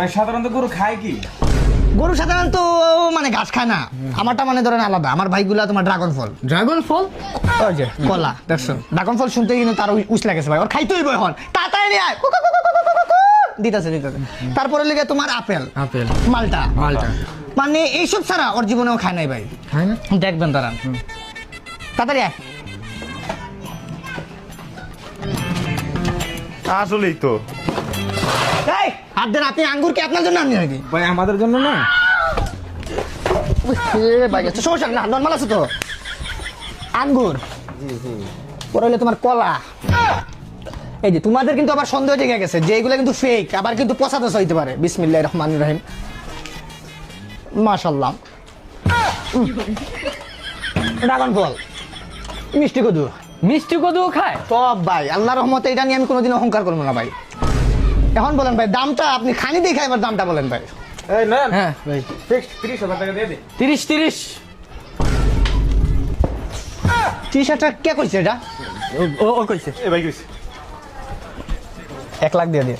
ভাই সাধারণত গরু খায় কি? গরু সাধারণত মানে ঘাস খায় না, আমারটা মানে ধরেন আলাদা। আমার ভাইগুলা তোমার ড্রাগন ফল ওই যে কলা দেখছো, ড্রাগন ফল শুনতে কিন্তু তার উস লাগেছে ভাই, ওর খাইতে হইব এখন, তাড়াতাড়ি নিয়ে আয়, দিতেছে। তারপরে লিগে তোমার আপেল মালটা মানে এইসব ছাড়া ওর জীবনেও খায় নাই ভাই, দেখবেন তারা। তাড়াতাড়ি আয়। আসলেই তো এই হাত দেন, আপনি আঙ্গুর কি আপনার জন্য আননি নাকি? ভাই আমাদের জন্য না। ভাই সমস্যা না, নর্মাল আছে তো। আঙ্গুর পরে হইলে তোমার কলা। এই যে তোমাদের কিন্তু আবার সন্দেহ জেগে গেছে যে এগুলো কিন্তু ফেক, আবার কিন্তু পচা দশা হইতে পারে। বিসমিল্লাহির রহমানির রহিম। মাশাআল্লাহ। ড্রাগন ফল, মিষ্টি কদু খায় সব ভাই। আল্লাহর রহমতে এটা নিয়ে আমি কোনোদিন অহংকার করবো না ভাই। এখন বলেন ভাই দামটা, আপনি খানি দেখে এবার দামটা বলেন ভাই। এই না হ্যাঁ ভাই, ফিক্সড 30,000 টাকা দিয়ে দে। 30 টি-শার্টটা কে কইছে এটা? ও কইছে। এ ভাই কইছে 1 লাখ দিয়ে দিয়ে।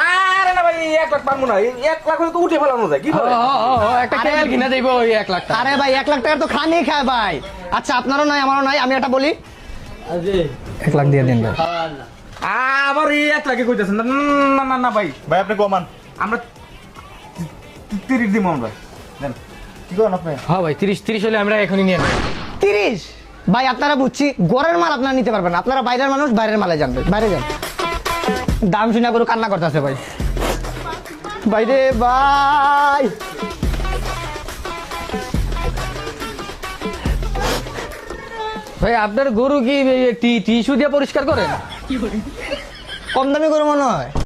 আরে না ভাই 1 লাখ পারবো না, 1 লাখ হলে তো উঠে ফেলানো যায় কি ও বলে? একটা কেবল কিনা দেব ওই 1 লাখ টাকা। আরে ভাই 1 লাখ টাকা তো খানি খায় ভাই। আচ্ছা আপনারও নাই আমারও নাই, আমি এটা বলি 1 লাখ দিয়ে দিন ভাই। আবার এই 1 লাখে কইতেছেন না না না না ভাই, ভাই আপনি কমান আমরা 30 দিব আমরা। দেন কি করেন আপনি? হ্যাঁ ভাই 30 হলে আমরা এখনই নিয়ে নেব। 30 ভাই আপনারা বুঝছি ঘরের মাল আপনারা নিতে পারবেন না, আপনারা বাইরের মানুষ, বাইরের মালে যান ভাই, বাইরে যান। দাম শুনে করে কান্না করতেছে ভাই। বাইরে ভাই ভাই আপনার গরু কি টিস্যু দিয়ে পরিষ্কার করেন? কম দামি করে মনে হয়।